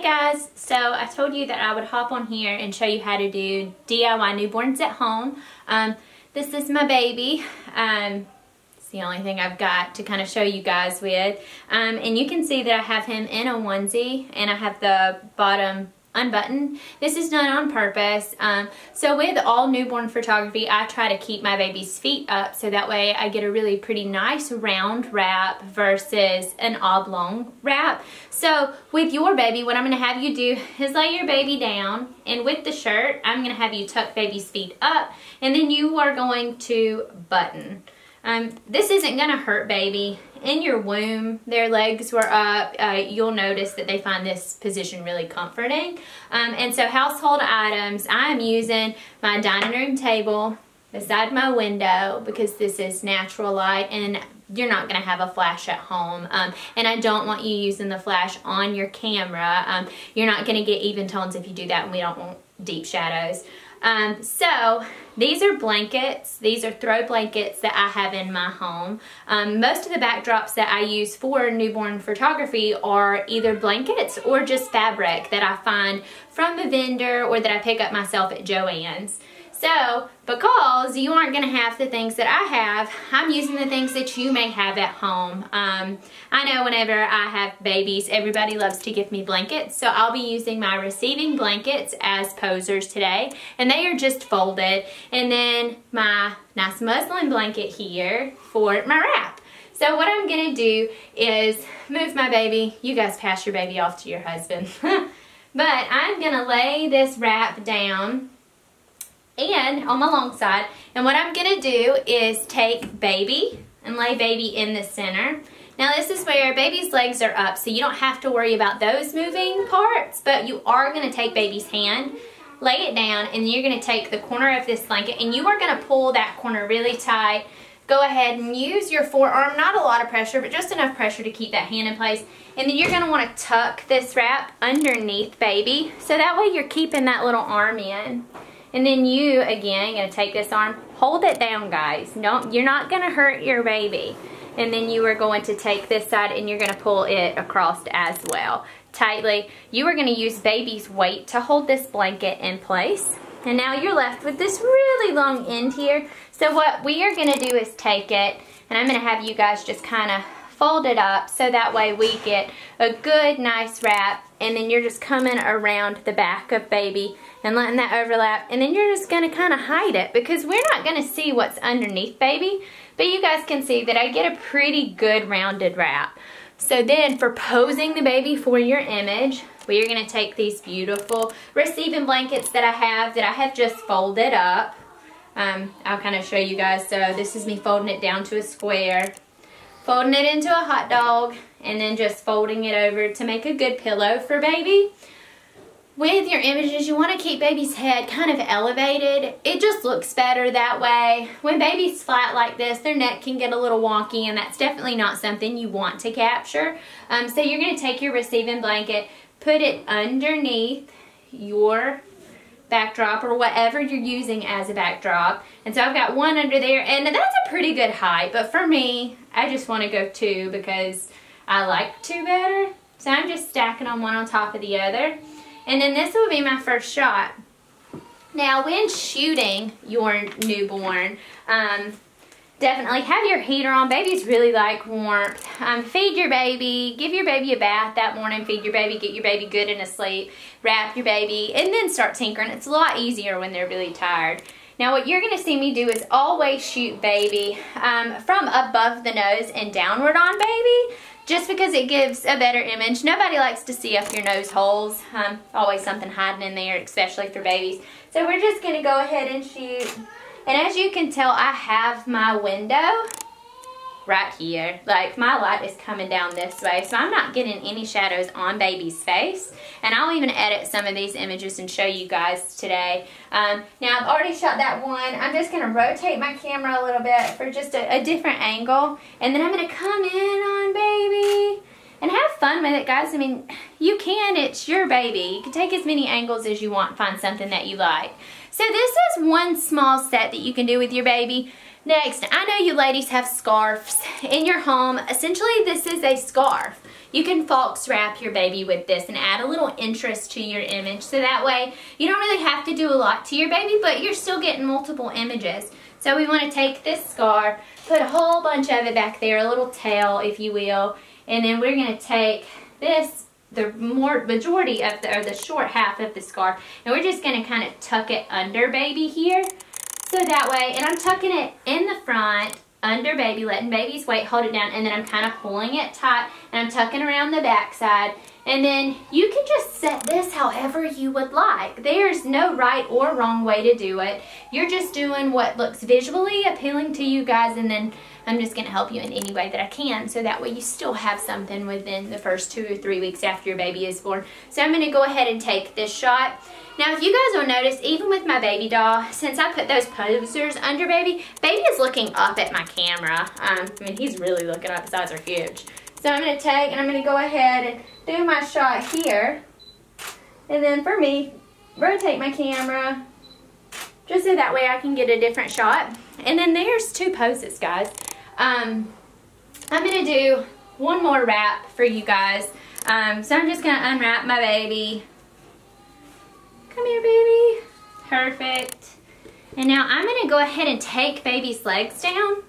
guys, so I told you that I would hop on here and show you how to do DIY newborns at home. This is my baby. It's the only thing I've got to kind of show you guys with. And you can see that I have him in a onesie and I have the bottom unbuttoned. This is done on purpose. So with all newborn photography, I try to keep my baby's feet up so that way I get a really pretty nice round wrap versus an oblong wrap. So with your baby, what I'm going to have you do is lay your baby down, and with the shirt, I'm going to have you tuck baby's feet up, and then you are going to button. This isn't going to hurt baby. In your womb, their legs were up. You'll notice that they find this position really comforting. And so household items, I'm using my dining room table beside my window because this is natural light and you're not going to have a flash at home. And I don't want you using the flash on your camera. You're not going to get even tones if you do that, and we don't want deep shadows. So these are blankets. These are throw blankets that I have in my home. Most of the backdrops that I use for newborn photography are either blankets or just fabric that I find from a vendor or that I pick up myself at Joann's. So because you aren't going to have the things that I have, I'm using the things that you may have at home. I know whenever I have babies, everybody loves to give me blankets, so I'll be using my receiving blankets as posers today, and they are just folded, and then my nice muslin blanket here for my wrap. So what I'm going to do is move my baby. You guys pass your baby off to your husband. But I'm going to lay this wrap down and on my long side, and what I'm going to do is take baby and lay baby in the center. Now this is where baby's legs are up, so you don't have to worry about those moving parts, but you are going to take baby's hand, lay it down, and you're going to take the corner of this blanket and you are going to pull that corner really tight. Go ahead and use your forearm, not a lot of pressure, but just enough pressure to keep that hand in place. And then you're going to want to tuck this wrap underneath baby, so that way you're keeping that little arm in. And then you, again, going to take this arm, hold it down, guys. No, you're not going to hurt your baby. And then you are going to take this side and you're going to pull it across as well, tightly. You are going to use baby's weight to hold this blanket in place. And now you're left with this really long end here. So what we are going to do is take it, and I'm going to have you guys just kind of fold it up so that way we get a good, nice wrap. And then you're just coming around the back of baby and letting that overlap, and then you're just going to kind of hide it because we're not going to see what's underneath baby, but you guys can see that I get a pretty good rounded wrap. So then for posing the baby for your image, we are going to take these beautiful receiving blankets that I have just folded up. I'll kind of show you guys. So this is me folding it down to a square, folding it into a hot dog, and then just folding it over to make a good pillow for baby. With your images, you want to keep baby's head kind of elevated. It just looks better that way. When baby's flat like this, their neck can get a little wonky, and that's definitely not something you want to capture. So you're going to take your receiving blanket, put it underneath your backdrop or whatever you're using as a backdrop. And so I've got one under there, and that's a pretty good height, but for me, I just want to go two because I like two better. So I'm just stacking them one on top of the other. And then this will be my first shot. Now when shooting your newborn, definitely have your heater on. Babies really like warmth. Feed your baby, give your baby a bath that morning, feed your baby, get your baby good and asleep, wrap your baby, and then start tinkering. It's a lot easier when they're really tired. Now what you're going to see me do is always shoot baby from above the nose and downward on baby, just because it gives a better image. Nobody likes to see up your nose holes. Always something hiding in there, especially for babies. So we're just going to go ahead and shoot. And as you can tell, I have my window right here. Like, my light is coming down this way, so I'm not getting any shadows on baby's face. And I'll even edit some of these images and show you guys today. Now, I've already shot that one. I'm just going to rotate my camera a little bit for just a different angle. And then I'm going to come in on baby and have fun with it, guys. I mean, you can. It's your baby. You can take as many angles as you want, find something that you like. So this is one small set that you can do with your baby. Next, I know you ladies have scarves in your home. Essentially, this is a scarf. you can false wrap your baby with this and add a little interest to your image. So that way you don't really have to do a lot to your baby, but you're still getting multiple images. So we want to take this scar, put a whole bunch of it back there, a little tail if you will, and then we're going to take this, the majority of the short half of the scarf, and we're just going to kind of tuck it under baby here. So that way, and I'm tucking it in the front, under baby, letting baby's weight hold it down, and then I'm kind of pulling it tight, and I'm tucking around the back side. And then you can just set this however you would like. There's no right or wrong way to do it. You're just doing what looks visually appealing to you guys, and then I'm just going to help you in any way that I can, so that way you still have something within the first 2 or 3 weeks after your baby is born. So I'm going to go ahead and take this shot. Now, if you guys will notice, even with my baby doll, since I put those posers under baby, baby is looking up at my camera. I mean, he's really looking up. His eyes are huge. So I'm going to take, and I'm going to go ahead and do my shot here. And then for me, rotate my camera, just so that way I can get a different shot. And then there's 2 poses, guys. I'm going to do one more wrap for you guys. So I'm just going to unwrap my baby. Come here, baby. Perfect. And now I'm going to go ahead and take baby's legs down.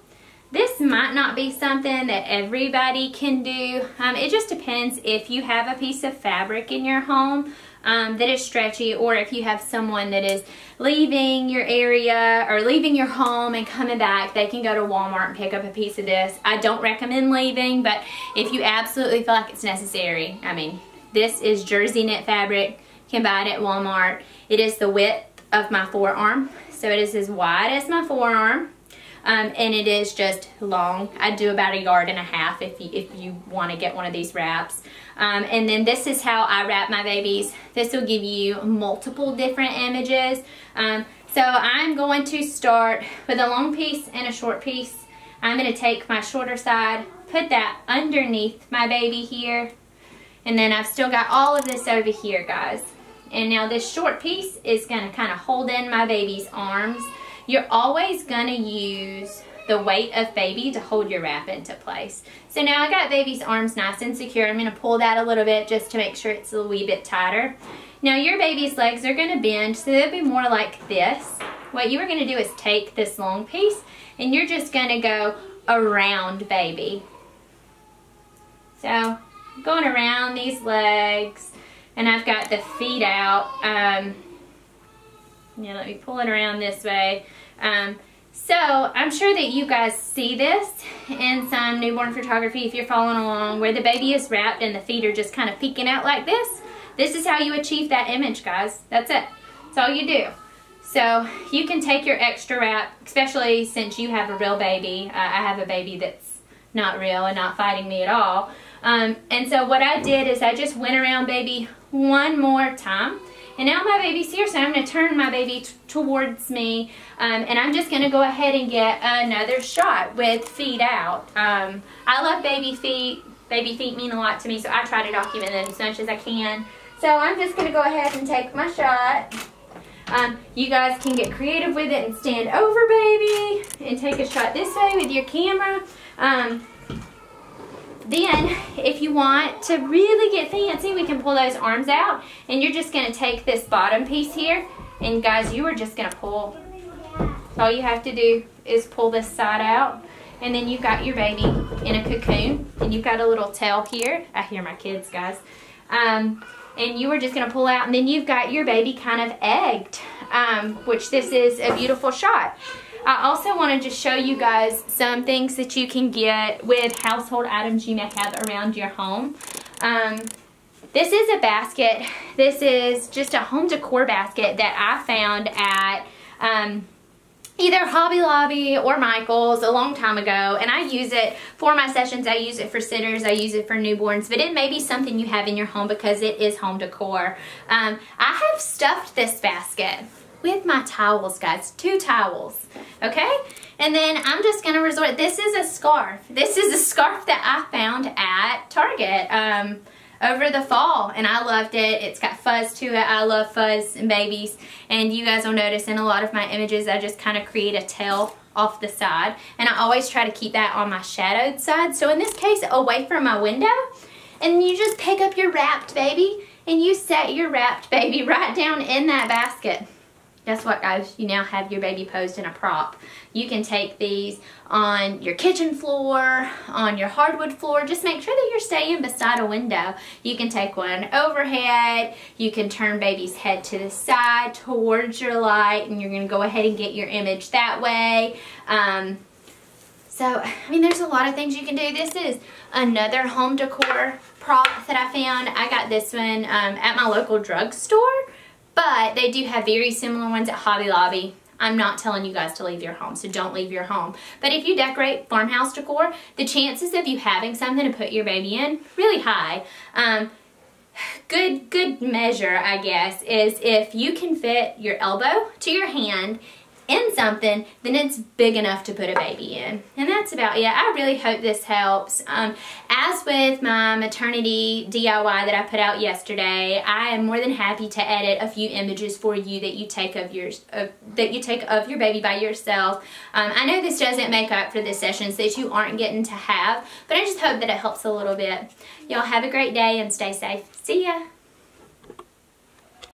This might not be something that everybody can do. It just depends if you have a piece of fabric in your home that is stretchy, or if you have someone that is leaving your area or leaving your home and coming back, they can go to Walmart and pick up a piece of this. I don't recommend leaving, but if you absolutely feel like it's necessary, I mean, this is jersey knit fabric. You can buy it at Walmart. It is the width of my forearm, so it is as wide as my forearm. And it is just long. I do about 1.5 yards if you want to get one of these wraps. And then this is how I wrap my babies. This will give you multiple different images. So I'm going to start with a long piece and a short piece. I'm going to take my shorter side, put that underneath my baby here, and then I've still got all of this over here, guys. And now this short piece is going to kind of hold in my baby's arms. You're always going to use the weight of baby to hold your wrap into place. So now I got baby's arms nice and secure. I'm going to pull that a little bit just to make sure it's a wee bit tighter. Now your baby's legs are going to bend, so they'll be more like this. What you are going to do is take this long piece and you're just going to go around baby. So going around these legs, and I've got the feet out. Yeah, let me pull it around this way. So I'm sure that you guys see this in some newborn photography if you're following along, where the baby is wrapped and the feet are just kind of peeking out like this. This is how you achieve that image, guys. That's it. That's all you do. So you can take your extra wrap, especially since you have a real baby. I have a baby that's not real and not fighting me at all. And so what I did is I just went around baby one more time. And now my baby's here, so I'm going to turn my baby towards me, and I'm just going to go ahead and get another shot with feet out. I love baby feet. Baby feet mean a lot to me, so I try to document them as much as I can. So I'm just going to go ahead and take my shot. You guys can get creative with it and stand over baby and take a shot this way with your camera. Then, if you want to really get fancy, we can pull those arms out, and you're just going to take this bottom piece here, and guys, you are just going to pull. All you have to do is pull this side out, and then you've got your baby in a cocoon, and you've got a little tail here. I hear my kids, guys. And you are just going to pull out, and then you've got your baby kind of egged, which this is a beautiful shot. I also want to just show you guys some things that you can get with household items you may have around your home. This is a basket. This is just a home decor basket that I found at either Hobby Lobby or Michael's a long time ago, and I use it for my sessions. I use it for sitters. I use it for newborns, but it may be something you have in your home because it is home decor. I have stuffed this basket with my towels, guys. 2 towels, okay? And then I'm just gonna resort, this is a scarf. This is a scarf that I found at Target over the fall, and I loved it. It's got fuzz to it. I love fuzz and babies, and you guys will notice in a lot of my images I just kind of create a tail off the side, and I always try to keep that on my shadowed side. So in this case, away from my window. And you just pick up your wrapped baby and you set your wrapped baby right down in that basket. Guess what, guys? You now have your baby posed in a prop. You can take these on your kitchen floor, on your hardwood floor. Just make sure that you're staying beside a window. You can take one overhead. You can turn baby's head to the side towards your light, and you're going to go ahead and get your image that way. So, I mean, there's a lot of things you can do. This is another home decor prop that I found. I got this one at my local drugstore. But they do have very similar ones at Hobby Lobby. I'm not telling you guys to leave your home, so don't leave your home. But if you decorate farmhouse decor, the chances of you having something to put your baby in, really high. Good measure, I guess, is if you can fit your elbow to your hand in something, then it's big enough to put a baby in. And that's about it. I really hope this helps. As with my maternity DIY that I put out yesterday, I am more than happy to edit a few images for you that you take of your baby by yourself. I know this doesn't make up for the sessions that you aren't getting to have, but I just hope that it helps a little bit. Y'all have a great day and stay safe. See ya.